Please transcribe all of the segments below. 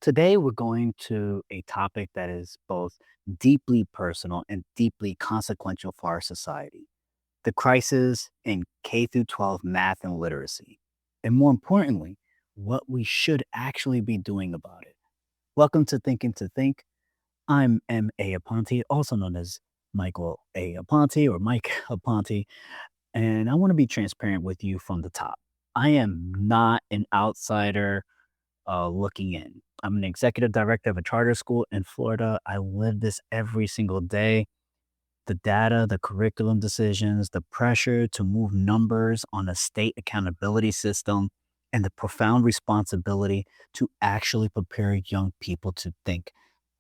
Today, we're going to a topic that is both deeply personal and deeply consequential for our society: the crisis in K through 12 math and literacy. And more importantly, what we should actually be doing about it. Welcome to Thinking to Think. I'm M.A. Aponte, also known as Michael A. Aponte or Mike Aponte, and I want to be transparent with you from the top. I am not an outsider looking in. I'm an executive director of a charter school in Florida. I live this every single day. The data, the curriculum decisions, the pressure to move numbers on a state accountability system, and the profound responsibility to actually prepare young people to think.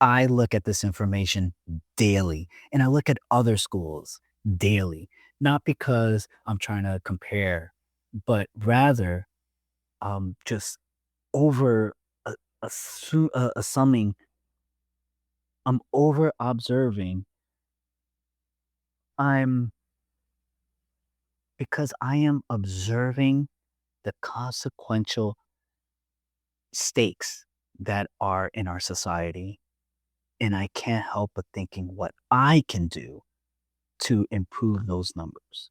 I look at this information daily, and I look at other schools daily, not because I'm trying to compare, but rather just over assuming I'm over observing. I'm Because I am observing the consequential stakes that are in our society, and I can't help but thinking what I can do to improve those numbers.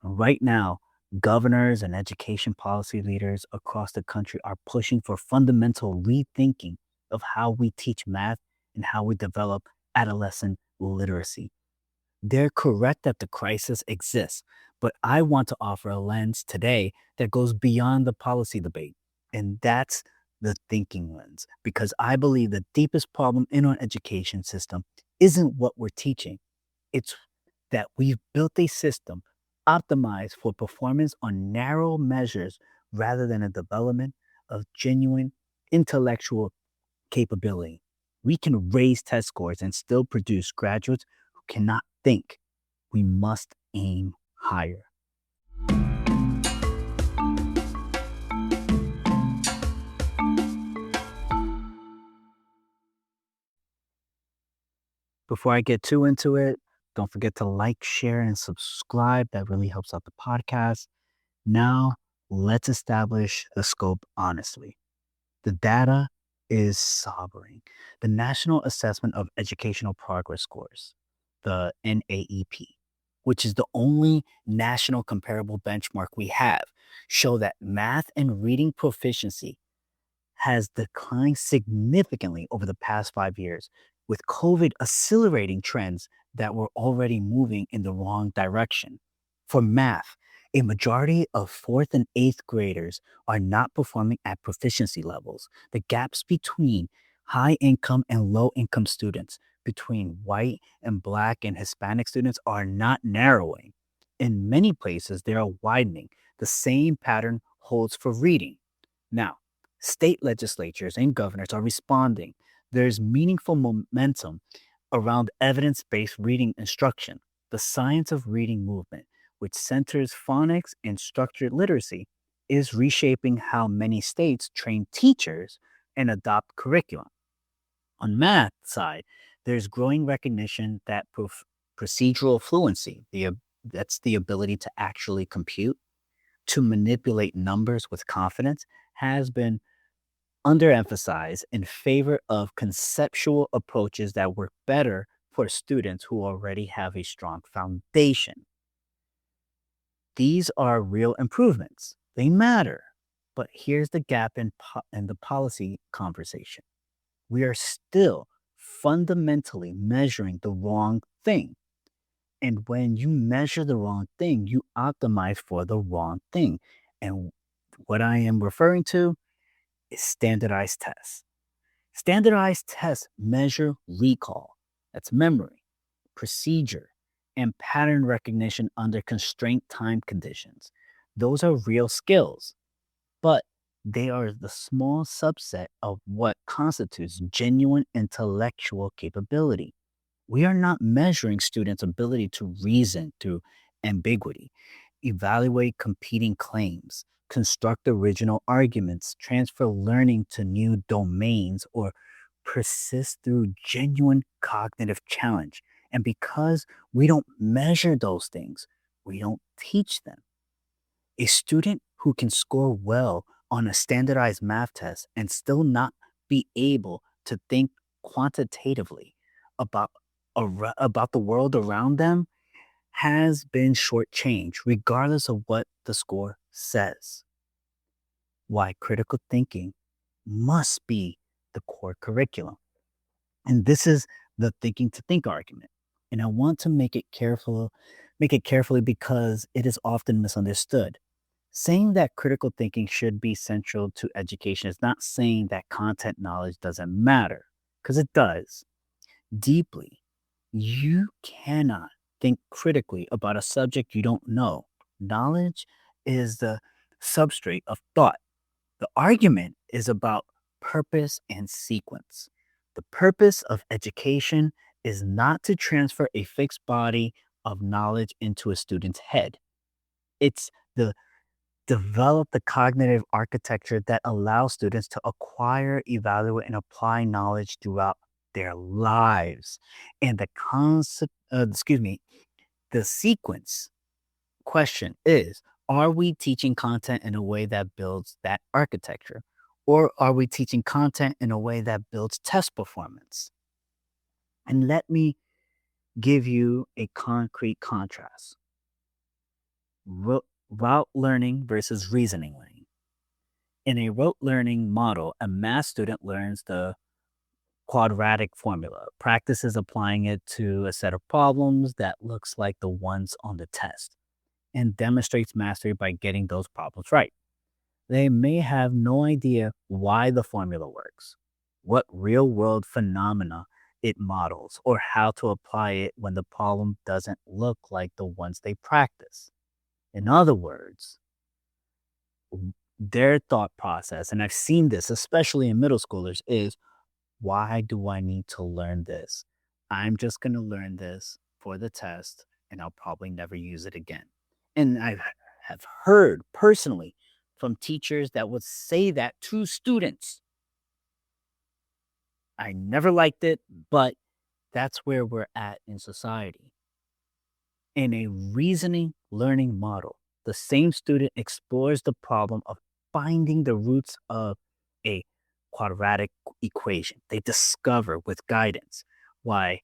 Right now, governors and education policy leaders across the country are pushing for fundamental rethinking of how we teach math and how we develop adolescent literacy. They're correct that the crisis exists, but I want to offer a lens today that goes beyond the policy debate. And that's the thinking lens, because I believe the deepest problem in our education system isn't what we're teaching. It's that we've built a system optimized for performance on narrow measures rather than a development of genuine intellectual capability. We can raise test scores and still produce graduates who cannot think. We must aim higher. Before I get too into it, don't forget to like, share, and subscribe. That really helps out the podcast. Now, let's establish the scope honestly. The data is sobering. The National Assessment of Educational Progress Scores, the NAEP, which is the only national comparable benchmark we have, show that math and reading proficiency has declined significantly over the past 5 years, with COVID accelerating trends that were already moving in the wrong direction. For math, a majority of fourth and eighth graders are not performing at proficiency levels. The gaps between high income and low income students, between white and black and Hispanic students, are not narrowing. In many places, they are widening. The same pattern holds for reading. Now, state legislatures and governors are responding. There's meaningful momentum around evidence based reading instruction. The science of reading movement, which centers phonics and structured literacy, is reshaping how many states train teachers and adopt curriculum. On math side, there's growing recognition that procedural fluency, that's the ability to actually compute, to manipulate numbers with confidence, has been underemphasized in favor of conceptual approaches that work better for students who already have a strong foundation. These are real improvements. They matter. But here's the gap in the policy conversation. We are still fundamentally measuring the wrong thing. And when you measure the wrong thing, you optimize for the wrong thing. And what I am referring to is standardized tests. Standardized tests measure recall, that's memory, procedure, and pattern recognition under constraint time conditions. Those are real skills, but they are the small subset of what constitutes genuine intellectual capability. We are not measuring students' ability to reason through ambiguity, evaluate competing claims, construct original arguments, transfer learning to new domains, or persist through genuine cognitive challenge. And because we don't measure those things, we don't teach them. A student who can score well on a standardized math test and still not be able to think quantitatively about about the world around them has been shortchanged, regardless of what the score says. Why critical thinking must be the core curriculum. And this is the thinking to think argument. And I want to make it carefully because it is often misunderstood. Saying that critical thinking should be central to education is not saying that content knowledge doesn't matter, because it does deeply. You cannot think critically about a subject you don't know. Knowledge is the substrate of thought. The argument is about purpose and sequence. The purpose of education is not to transfer a fixed body of knowledge into a student's head. It's the develop the cognitive architecture that allows students to acquire, evaluate, and apply knowledge throughout their lives. And the sequence question is, are we teaching content in a way that builds that architecture? Or are we teaching content in a way that builds test performance? And let me give you a concrete contrast. Rote learning versus reasoning learning. In a rote learning model, a math student learns the quadratic formula, practices applying it to a set of problems that looks like the ones on the test, and demonstrates mastery by getting those problems right. They may have no idea why the formula works, what real world phenomena it models, or how to apply it when the problem doesn't look like the ones they practice. In other words, their thought process, and I've seen this especially in middle schoolers, is, why do I need to learn this? I'm just going to learn this for the test and I'll probably never use it again. And I have heard personally from teachers that would say that to students. I never liked it, but that's where we're at in society. In a reasoning learning model, the same student explores the problem of finding the roots of a quadratic equation. They discover with guidance why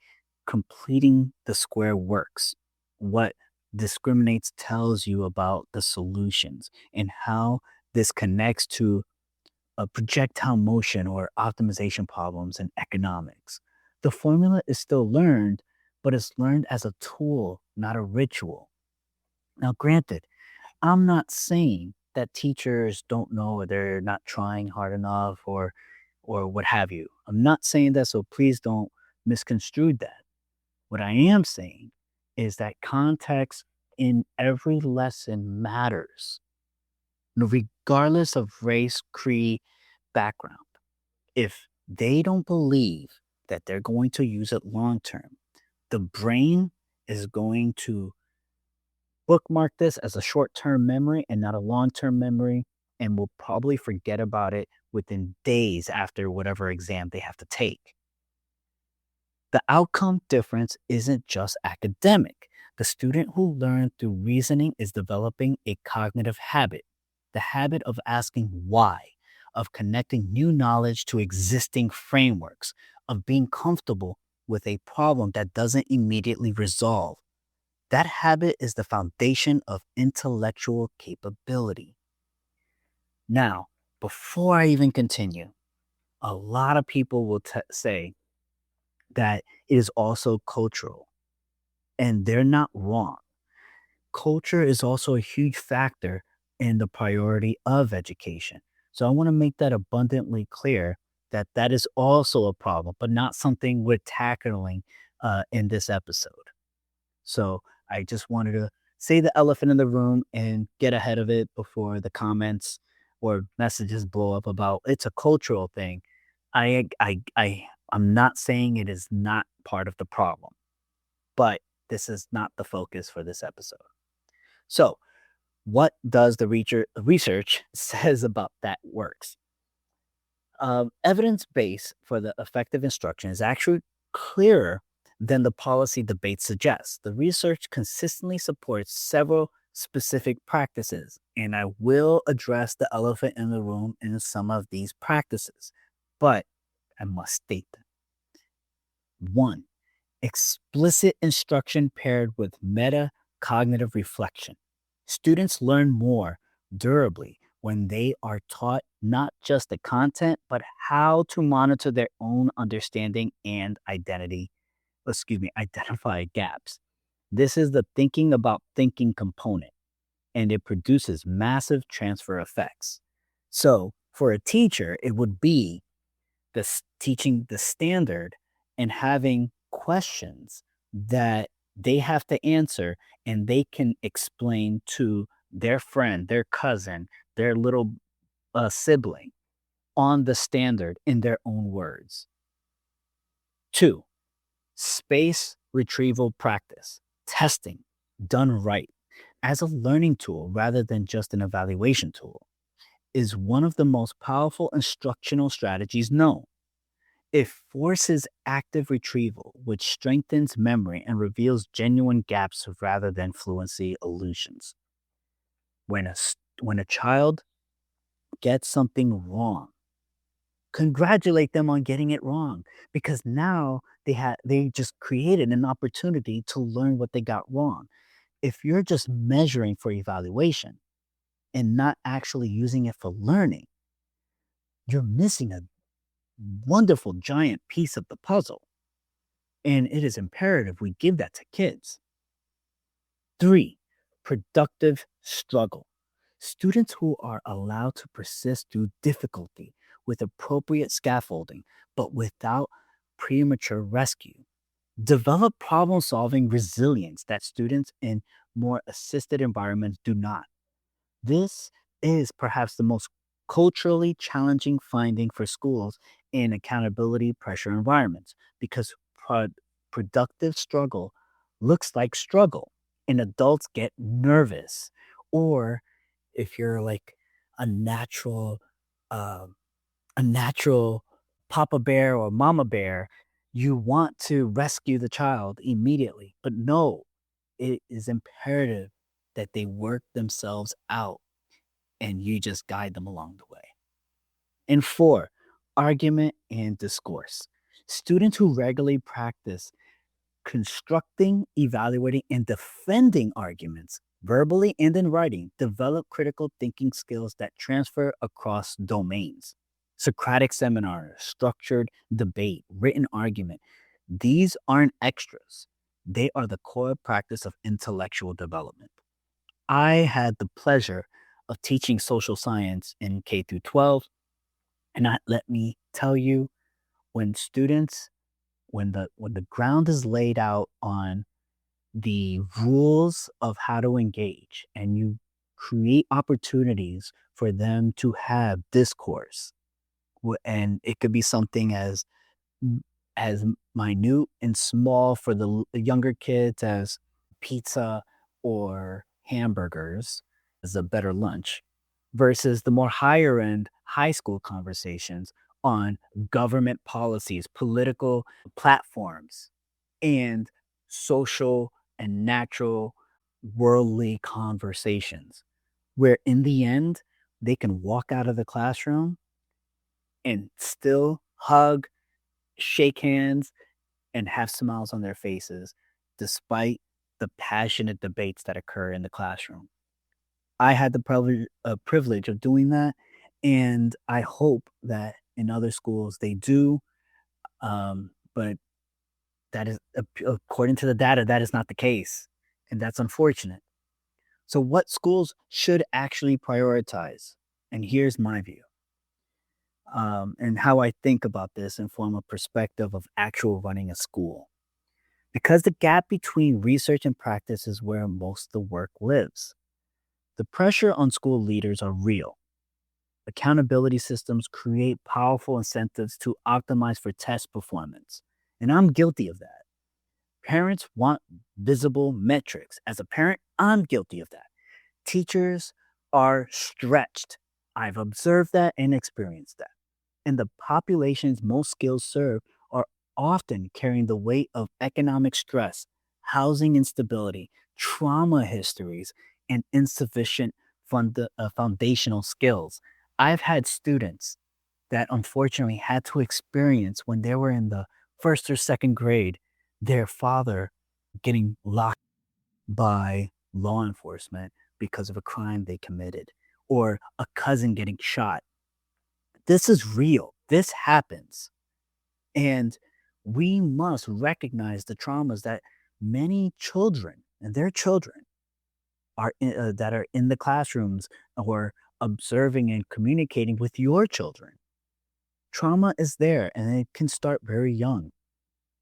completing the square works, what discriminates tells you about the solutions, and how this connects to a projectile motion or optimization problems in economics. The formula is still learned, but it's learned as a tool, not a ritual. Now, granted, I'm not saying that teachers don't know or they're not trying hard enough or what have you. I'm not saying that, so please don't misconstrue that. What I am saying is that context in every lesson matters, regardless of race, creed, background. If they don't believe that they're going to use it long term, the brain is going to bookmark this as a short term memory and not a long term memory, and will probably forget about it within days after whatever exam they have to take. The outcome difference isn't just academic. The student who learned through reasoning is developing a cognitive habit, the habit of asking why, of connecting new knowledge to existing frameworks, of being comfortable with a problem that doesn't immediately resolve. That habit is the foundation of intellectual capability. Now, before I even continue, a lot of people will say that it is also cultural, and they're not wrong. Culture is also a huge factor in the priority of education. So I want to make that abundantly clear that that is also a problem, but not something we're tackling in this episode. So I just wanted to say the elephant in the room and get ahead of it before the comments or messages blow up about it's a cultural thing. I'm not saying it is not part of the problem, but this is not the focus for this episode. So, what does the research says about that works? Evidence base for the effective instruction is actually clearer than the policy debate suggests. The research consistently supports several specific practices, and I will address the elephant in the room in some of these practices. but I must state them. One, explicit instruction paired with metacognitive reflection. Students learn more durably when they are taught not just the content, but how to monitor their own understanding and identify gaps. This is the thinking about thinking component, and it produces massive transfer effects. So, for a teacher, it would be teaching the standard and having questions that they have to answer and they can explain to their friend, their cousin, their little sibling on the standard in their own words. Two, space retrieval practice, testing done right as a learning tool rather than just an evaluation tool is one of the most powerful instructional strategies known. It forces active retrieval, which strengthens memory and reveals genuine gaps rather than fluency illusions. When a child gets something wrong, congratulate them on getting it wrong because now they just created an opportunity to learn what they got wrong. If you're just measuring for evaluation and not actually using it for learning, you're missing a wonderful giant piece of the puzzle. And it is imperative we give that to kids. Three, productive struggle. Students who are allowed to persist through difficulty with appropriate scaffolding, but without premature rescue, develop problem solving resilience that students in more assisted environments do not. This is perhaps the most culturally challenging finding for schools in accountability pressure environments because productive struggle looks like struggle and adults get nervous. Or if you're like a natural, uh, a natural papa bear or mama bear, you want to rescue the child immediately. But no, it is imperative that they work themselves out and you just guide them along the way. And four, argument and discourse. Students who regularly practice constructing, evaluating, and defending arguments, verbally and in writing, develop critical thinking skills that transfer across domains. Socratic seminars, structured debate, written argument, these aren't extras. They are the core practice of intellectual development. I had the pleasure of teaching social science in K through 12. And let me tell you, when students, when the ground is laid out on the rules of how to engage and you create opportunities for them to have discourse, and it could be something as minute and small for the younger kids as pizza or hamburgers as a better lunch versus the more higher end high school conversations on government policies, political platforms, and social and natural worldly conversations, where in the end, they can walk out of the classroom and still hug, shake hands, and have smiles on their faces despite the passionate debates that occur in the classroom. I had the privilege of doing that, and I hope that in other schools they do. But that is, according to the data, that is not the case, and that's unfortunate. So, what schools should actually prioritize? And here's my view, and how I think about this and form a perspective of actual running a school. Because the gap between research and practice is where most of the work lives. The pressure on school leaders are real. Accountability systems create powerful incentives to optimize for test performance. And I'm guilty of that. Parents want visible metrics. As a parent, I'm guilty of that. Teachers are stretched. I've observed that and experienced that. And the populations most skills serve are often carrying the weight of economic stress, housing instability, trauma histories, and insufficient foundational skills. I've had students that unfortunately had to experience when they were in the first or second grade, their father getting locked by law enforcement because of a crime they committed, or a cousin getting shot. This is real. This happens. And we must recognize the traumas that many children and their children that are in the classrooms or observing and communicating with your children. Trauma is there and it can start very young,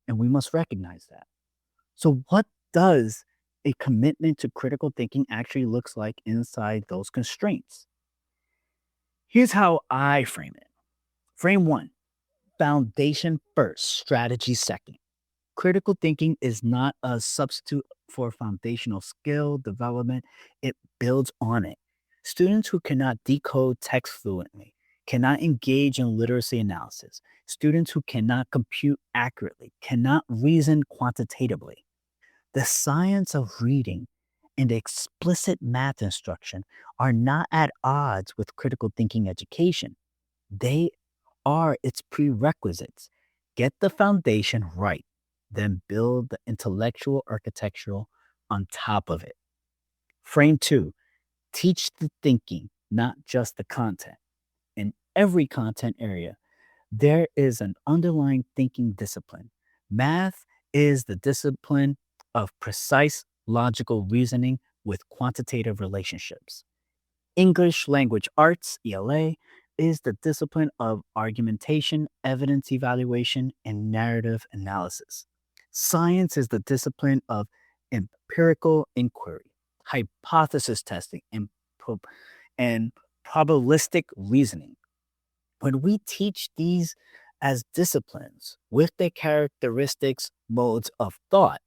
and we must recognize that. So, what does a commitment to critical thinking actually looks like inside those constraints? Here's how I frame it. Frame one: foundation first, strategy second. Critical thinking is not a substitute for foundational skill development, it builds on it. Students who cannot decode text fluently, cannot engage in literacy analysis, students who cannot compute accurately, cannot reason quantitatively. The science of reading and explicit math instruction are not at odds with critical thinking education. They are its prerequisites. Get the foundation right, then build the intellectual architectural on top of it. Frame two: teach the thinking, not just the content. In every content area, there is an underlying thinking discipline. Math is the discipline of precise logical reasoning with quantitative relationships. English language arts, ELA, is the discipline of argumentation, evidence evaluation, and narrative analysis. Science is the discipline of empirical inquiry, hypothesis testing, and probabilistic reasoning. When we teach these as disciplines with their characteristics, modes of thought,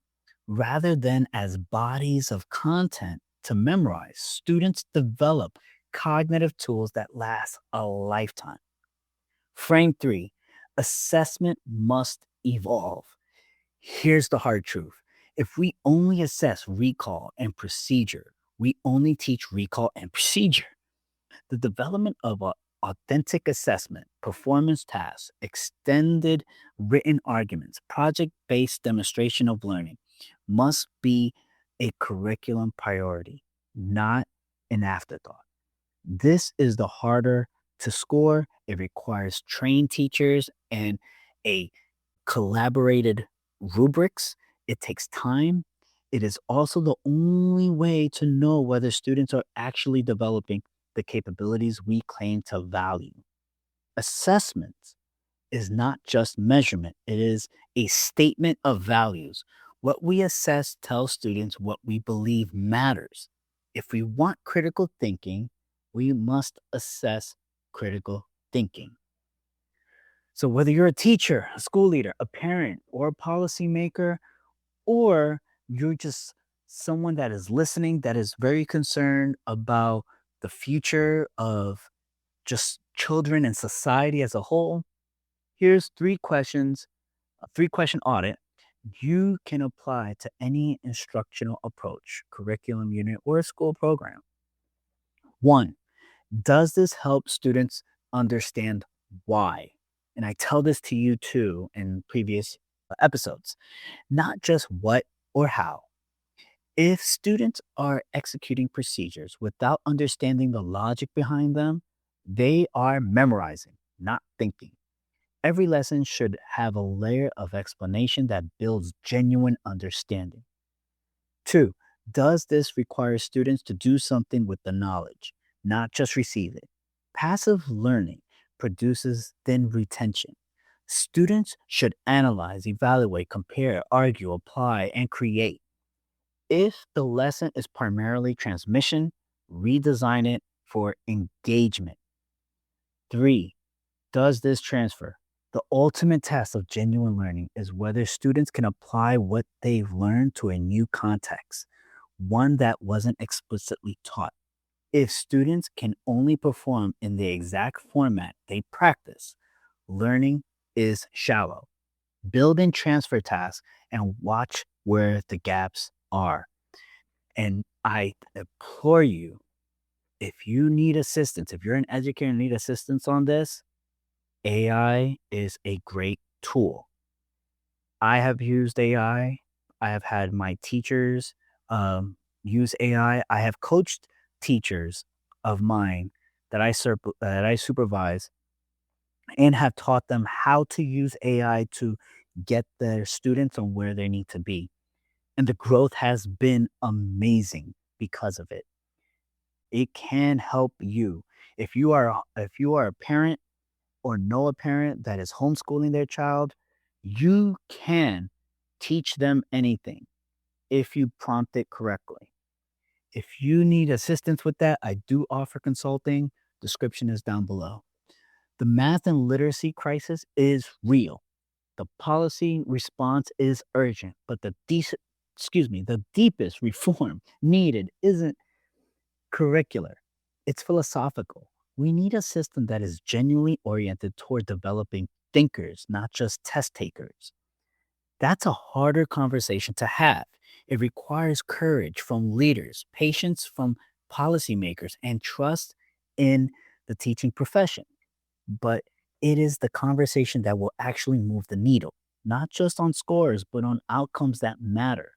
rather than as bodies of content to memorize, students develop cognitive tools that last a lifetime. Frame three: assessment must evolve. Here's the hard truth: if we only assess recall and procedure, we only teach recall and procedure. The development of authentic assessment, performance tasks, extended written arguments, project based demonstration of learning must be a curriculum priority, not an afterthought. This is the harder to score. It requires trained teachers and a collaborated rubrics. It takes time. It is also the only way to know whether students are actually developing the capabilities we claim to value. Assessment is not just measurement, it is a statement of values. What we assess tells students what we believe matters. If we want critical thinking, we must assess critical thinking. So, whether you're a teacher, a school leader, a parent, or a policymaker, or you're just someone that is listening, that is very concerned about the future of just children and society as a whole, here's three questions, a three-question audit you can apply to any instructional approach, curriculum unit, or school program. One: does this help students understand why? And I tell this to you too in previous episodes, not just what or how. If students are executing procedures without understanding the logic behind them, they are memorizing, not thinking. Every lesson should have a layer of explanation that builds genuine understanding. Two: does this require students to do something with the knowledge, not just receive it? Passive learning produces thin retention. Students should analyze, evaluate, compare, argue, apply, and create. If the lesson is primarily transmission, redesign it for engagement. Three: does this transfer? The ultimate test of genuine learning is whether students can apply what they've learned to a new context, one that wasn't explicitly taught. If students can only perform in the exact format they practice, learning is shallow. Build in transfer tasks and watch where the gaps are. And I implore you, if you need assistance, if you're an educator and need assistance on this, AI is a great tool. I have used AI. I have had my teachers use AI. I have coached teachers of mine that I supervise and have taught them how to use AI to get their students on where they need to be. And the growth has been amazing because of it. It can help you. If you are a parent or know a parent that is homeschooling their child, you can teach them anything if you prompt it correctly. If you need assistance with that, I do offer consulting. Description is down below. The math and literacy crisis is real. The policy response is urgent, but the deepest reform needed isn't curricular. It's philosophical. We need a system that is genuinely oriented toward developing thinkers, not just test takers. That's a harder conversation to have. It requires courage from leaders, patience from policymakers, and trust in the teaching profession. But it is the conversation that will actually move the needle, not just on scores, but on outcomes that matter.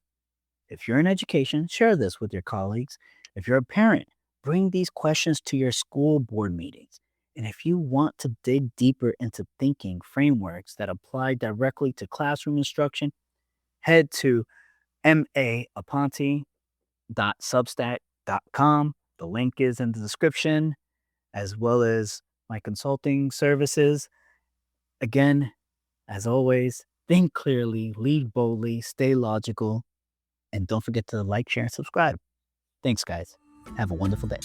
If you're in education, share this with your colleagues. If you're a parent, bring these questions to your school board meetings. And if you want to dig deeper into thinking frameworks that apply directly to classroom instruction, head to maaponte.substack.com. The link is in the description, as well as my consulting services. Again, as always, think clearly, lead boldly, stay logical, and don't forget to like, share, and subscribe. Thanks, guys. Have a wonderful day.